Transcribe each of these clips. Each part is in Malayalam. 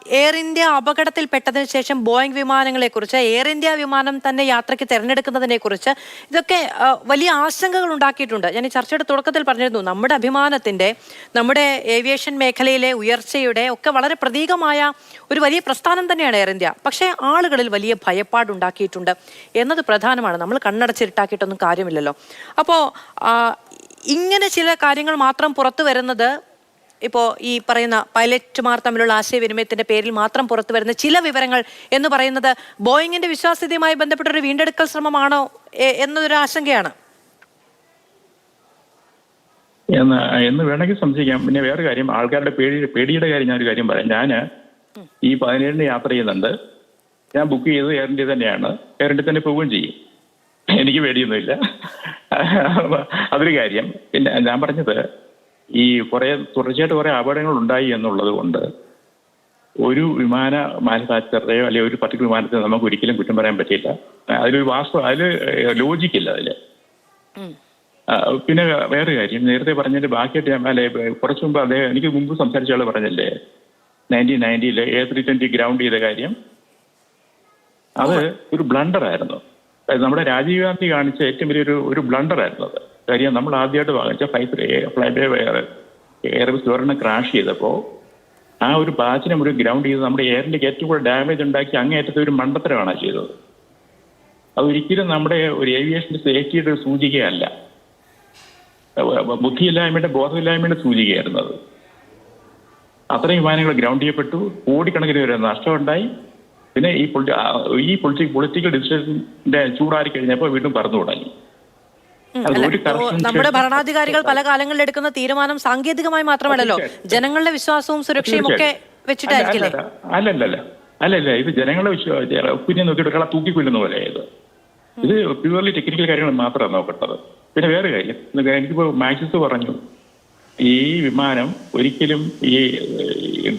എയർ ഇന്ത്യ അപകടത്തിൽപ്പെട്ടതിന് ശേഷം ബോയിംഗ് വിമാനങ്ങളെക്കുറിച്ച്, എയർ ഇന്ത്യ വിമാനം തന്നെ യാത്രയ്ക്ക് തിരഞ്ഞെടുക്കുന്നതിനെക്കുറിച്ച് ഇതൊക്കെ വലിയ ആശങ്കകൾ ഉണ്ടാക്കിയിട്ടുണ്ട്. ഞാൻ ഈ ചർച്ചയുടെ തുടക്കത്തിൽ പറഞ്ഞിരുന്നു, നമ്മുടെ അഭിമാനത്തിൻ്റെ, നമ്മുടെ ഏവിയേഷൻ മേഖലയിലെ ഉയർച്ചയുടെ ഒക്കെ വളരെ പ്രതീകമായ ഒരു വലിയ പ്രസ്ഥാനം തന്നെയാണ് എയർ ഇന്ത്യ. പക്ഷേ ആളുകളിൽ വലിയ ഭയപ്പാടുണ്ടാക്കിയിട്ടുണ്ട് എന്നത് പ്രധാനമാണ്. നമ്മൾ കണ്ണടച്ചിരുട്ടാക്കിയിട്ടൊന്നും കാര്യമില്ലല്ലോ. അപ്പോൾ ഇങ്ങനെ ചില കാര്യങ്ങൾ മാത്രം പുറത്തു വരുന്നത്, ഇപ്പോൾ ഈ പറയുന്ന പൈലറ്റുമാർ തമ്മിലുള്ള ആശയവിനിമയത്തിന്റെ പേരിൽ മാത്രം പുറത്തു വരുന്ന ചില വിവരങ്ങൾ എന്ന് പറയുന്നത് ബോയിങ്ങിന്റെ വിശ്വാസ്യതയുമായി ബന്ധപ്പെട്ടൊരു വീണ്ടെടുക്കൽ ശ്രമമാണോ എന്നതൊരു ആശങ്കയാണ് എന്ന് വേണമെങ്കിൽ സംശയിക്കാം. പിന്നെ വേറെ കാര്യം, ആൾക്കാരുടെ പേടിയുടെ കാര്യം ഞാനൊരു കാര്യം പറയാം. ഞാൻ ഈ 17-ന് യാത്ര ചെയ്യുന്നുണ്ട്. ഞാൻ ബുക്ക് ചെയ്തത് എയർ ഇന്ത്യ തന്നെയാണ്. എയർ ഇന്ത്യ തന്നെ പോവുകയും ചെയ്യും. എനിക്ക് പേടിയൊന്നുമില്ല. അതൊരു കാര്യം. പിന്നെ ഞാൻ പറഞ്ഞത്, ഈ തുടർച്ചയായിട്ട് കുറെ അപകടങ്ങൾ ഉണ്ടായി എന്നുള്ളത് കൊണ്ട് ഒരു വിമാന മാനുഫാക്ചറയോ അല്ലെങ്കിൽ ഒരു പർട്ടിക്കുലർ വിമാനത്തെ നമുക്ക് ഒരിക്കലും കുറ്റം പറയാൻ പറ്റില്ല. അതിലൊരു അതില് ലോജിക്കില്ല അതില്. പിന്നെ വേറെ കാര്യം, നേരത്തെ പറഞ്ഞതിന്റെ ബാക്കിയായിട്ട് അല്ലെ, കുറച്ചു മുമ്പ് എനിക്ക് മുമ്പ് സംസാരിച്ച ആള് പറഞ്ഞല്ലേ 1990 A320 ഗ്രൗണ്ട് ചെയ്ത കാര്യം, അത് ഒരു ബ്ലണ്ടർ ആയിരുന്നു. നമ്മുടെ രാജീവ് ഗാന്ധി കാണിച്ച ഏറ്റവും വലിയൊരു ബ്ലണ്ടർ ആയിരുന്നു അത്. കാര്യം നമ്മൾ ആദ്യമായിട്ട് വാങ്ങിച്ച ഫ്ലൈറ്റ് എയർബസ് ഒരെണ്ണം ക്രാഷ് ചെയ്തപ്പോൾ ആ ഒരു ബാച്ചിനെ മുഴുവൻ ഗ്രൗണ്ട് ചെയ്ത് നമ്മുടെ എയറിന്റെ ഏറ്റവും കൂടുതൽ ഡാമേജ് ഉണ്ടാക്കി അങ്ങേറ്റത്തെ ഒരു മണ്ടത്തരമാണ് ചെയ്തത്. അതൊരിക്കലും നമ്മുടെ ഒരു ഏവിയേഷന്റെ സേഫ്റ്റിയുടെ ഒരു സൂചികയല്ല, ബുദ്ധിയില്ലായ്മയുടെ ബോധമില്ലായ്മയുടെ സൂചികയായിരുന്നു അത്. അത്രയും വിമാനങ്ങൾ ഗ്രൗണ്ട് ചെയ്യപ്പെട്ടു, കോടിക്കണക്കിന് വരെ നഷ്ടമുണ്ടായി. പിന്നെ ഈ പൊളിറ്റിക്കൽ ഡിസിഷന്റെ ചൂടാറി കഴിഞ്ഞപ്പോൾ വീണ്ടും പറന്നു തുടങ്ങി. നമ്മുടെ ഭരണാധികാരികൾ പല കാലങ്ങളിൽ എടുക്കുന്ന തീരുമാനം സാങ്കേതികമായി മാത്രമല്ലല്ലോ, ജനങ്ങളുടെ വിശ്വാസവും സുരക്ഷയും ഒക്കെ വെച്ചിട്ടായിരിക്കില്ലേ? അല്ലല്ല, ഇത് ജനങ്ങളുടെ ഒപ്പീനിയൻ നോക്കിയിട്ട് തൂക്കിക്കൊല്ലുന്ന പോലെ ഇത് പ്യൂർലി ടെക്നിക്കൽ കാര്യങ്ങൾ മാത്രമാണ് നോക്കേണ്ടത്. പിന്നെ വേറെ കാര്യം, എനിക്കിപ്പോ മാക്സിസ് പറഞ്ഞു, ഈ വിമാനം ഒരിക്കലും ഈ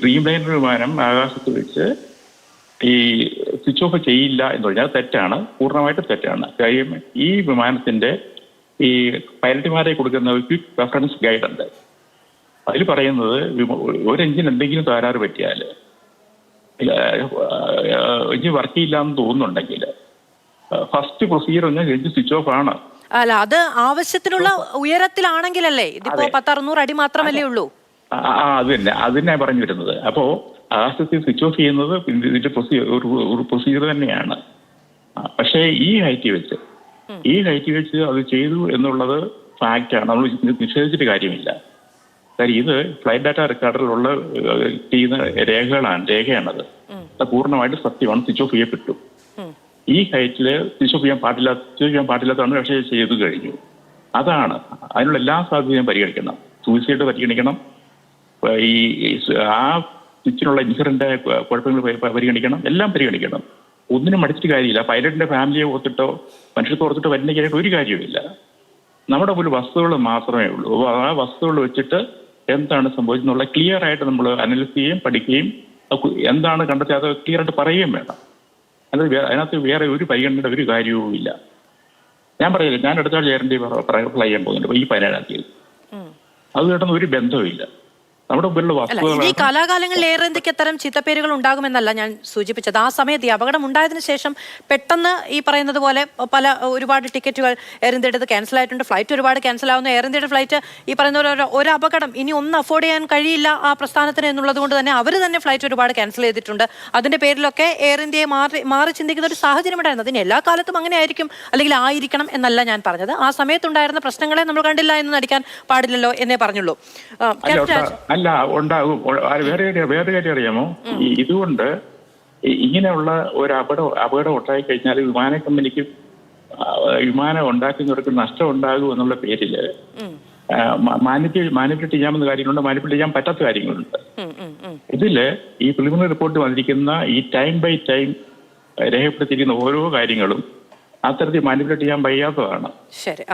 ഡ്രീം ലൈനർ വിമാനം ആകാശത്ത് വെച്ച് ഈ സ്വിച്ച് ഓഫ് ചെയ്യില്ല എന്ന് പറഞ്ഞാൽ തെറ്റാണ്, പൂർണ്ണമായിട്ടും തെറ്റാണ്. കാര്യം ഈ വിമാനത്തിന്റെ ഈ പൈലറ്റുമാരെ കൊടുക്കുന്ന ഒരു ക്വിക്ക് റെഫറൻസ് ഗൈഡ് ഉണ്ട്. അതിൽ പറയുന്നത് ഒരു എഞ്ചിൻ എന്തെങ്കിലും തകരാറ് പറ്റിയാൽ, എഞ്ചിൻ വർക്ക് ചെയ്യില്ല എന്ന് തോന്നുന്നുണ്ടെങ്കിൽ first procedure engine switch off ആണ്. അല്ല, അത് ആവശ്യത്തിനുള്ള ഉയരത്തിലാണെങ്കിലല്ലേ? ഇതിപ്പോ 10-600 അടി മാത്രമല്ലേ ഉള്ളൂ. അത് തന്നെ ഞാൻ പറഞ്ഞു വരുന്നത്. അപ്പോ ആകാശത്തിൽ സ്വിച്ച് ഓഫ് ചെയ്യുന്നത് ഇതിന്റെ ഒരു പ്രൊസീജിയർ തന്നെയാണ്. പക്ഷേ ഈ ഹൈറ്റ് വെച്ച് അത് ചെയ്തു എന്നുള്ളത് ഫാക്റ്റാണ്, നമ്മൾ നിഷേധിച്ചിട്ട് കാര്യമില്ല. കാര്യം ഇത് ഫ്ലൈറ്റ് ഡാറ്റ റെക്കോർഡറിലുള്ള ചെയ്യുന്ന രേഖയാണത്. അത് പൂർണ്ണമായിട്ട് സത്യമാണ്. സ്വിച്ച് ഓഫ് ചെയ്യപ്പെട്ടു. ഈ ഹൈറ്റിൽ സ്വിച്ച് ഓഫ് ചെയ്യാൻ പാടില്ലാത്തതാണ്, പക്ഷേ ചെയ്തു കഴിഞ്ഞു. അതാണ് അതിനുള്ള എല്ലാ സാധ്യതയും പരിഗണിക്കണം. സൂയിസൈഡ് പരിഗണിക്കണം, ഈ ആ സ്വിച്ചിനുള്ള ഇൻസിഡന്റ് കുഴപ്പങ്ങൾ പരിഗണിക്കണം, എല്ലാം പരിഗണിക്കണം. ഒന്നിനും മടിച്ചിട്ട് കാര്യമില്ല. പൈലറ്റിന്റെ ഫാമിലിയെ ഓർത്തിട്ടോ മനുഷ്യർക്ക് ഓർത്തിട്ടോ വരുന്നതിനായിട്ട് ഒരു കാര്യവുമില്ല. നമ്മുടെ ഒരു വസ്തുതകൾ മാത്രമേ ഉള്ളൂ. ആ വസ്തുതകൾ വെച്ചിട്ട് എന്താണ് സംഭവിച്ചെന്നുള്ള ക്ലിയർ ആയിട്ട് നമ്മൾ അനലൈസ് ചെയ്യുകയും പഠിക്കുകയും എന്താണ് കണ്ടെത്തി അത് ക്ലിയർ ആയിട്ട് പറയുകയും വേണം. അതിനകത്ത് വേറെ ഒരു പരിഗണനയുടെ ഒരു കാര്യവും ഇല്ല. ഞാൻ പറയില്ല, ഞാൻ അടുത്ത ആൾ എയർ ഇന്ത്യ ഫ്ലൈ ചെയ്യാൻ പോകുന്നുണ്ട് ഈ 17-ാം തീയതി. അത് കേട്ടൊന്നും ഒരു ബന്ധവുമില്ല. ഈ കാലാകാലങ്ങളിൽ എയർ ഇന്ത്യക്ക് അത്തരം ചീത്തപ്പേരുകൾ ഉണ്ടാകുമെന്നല്ല ഞാൻ സൂചിപ്പിച്ചത്. ആ സമയത്ത് ഈ അപകടം ഉണ്ടായതിനു ശേഷം പെട്ടെന്ന് ഈ പറയുന്നത് പോലെ ഒരുപാട് ടിക്കറ്റുകൾ എയർ ഇന്ത്യയുടെ ക്യാൻസൽ ആയിട്ടുണ്ട്. ഫ്ലൈറ്റ് ഒരുപാട് ക്യാൻസൽ ആവുന്നു. എയർ ഇന്ത്യയുടെ ഫ്ലൈറ്റ് ഈ പറയുന്ന പോലെ ഒരു അപകടം ഇനി ഒന്നും അഫോർഡ് ചെയ്യാൻ കഴിയില്ല ആ പ്രസ്ഥാനത്തിന് എന്നുള്ളത് കൊണ്ട് തന്നെ അവർ തന്നെ ഫ്ലൈറ്റ് ഒരുപാട് ക്യാൻസൽ ചെയ്തിട്ടുണ്ട്. അതിന്റെ പേരിലൊക്കെ എയർ ഇന്ത്യയെ മാറി ചിന്തിക്കുന്ന ഒരു സാഹചര്യം ഉണ്ടായിരുന്നു. അതിന് എല്ലാ കാലത്തും അങ്ങനെ ആയിരിക്കും അല്ലെങ്കിൽ ആയിരിക്കണം എന്നല്ല ഞാൻ പറഞ്ഞത്. ആ സമയത്തുണ്ടായിരുന്ന പ്രശ്നങ്ങളെ നമ്മൾ കണ്ടില്ല എന്ന് നടിക്കാൻ പാടില്ലല്ലോ എന്നേ പറഞ്ഞുള്ളൂ. അല്ല, ഉണ്ടാകും. വേറെ കാര്യം അറിയാമോ? ഇതുകൊണ്ട് ഇങ്ങനെയുള്ള ഒരു അപകടം ഉണ്ടായി കഴിഞ്ഞാൽ വിമാന കമ്പനിക്ക് വിമാനം ഉണ്ടാക്കുന്നവർക്ക് നഷ്ടം ഉണ്ടാകും എന്നുള്ള പേരില് മാനിപ്പുലേറ്റ് ചെയ്യാമെന്ന കാര്യങ്ങളുണ്ട്, മാനിപ്പുലേറ്റ് ചെയ്യാൻ പറ്റാത്ത കാര്യങ്ങളുണ്ട്. ഇതില് ഈ പ്രിലിമിനറി റിപ്പോർട്ട് വന്നിരിക്കുന്ന ഈ ടൈം ബൈ ടൈം രേഖപ്പെടുത്തിയിരിക്കുന്ന ഓരോ കാര്യങ്ങളും അത്തരത്തിൽ മാനിപ്പുലേറ്റ് ചെയ്യാൻ വയ്യാത്തതാണ്. ശരി.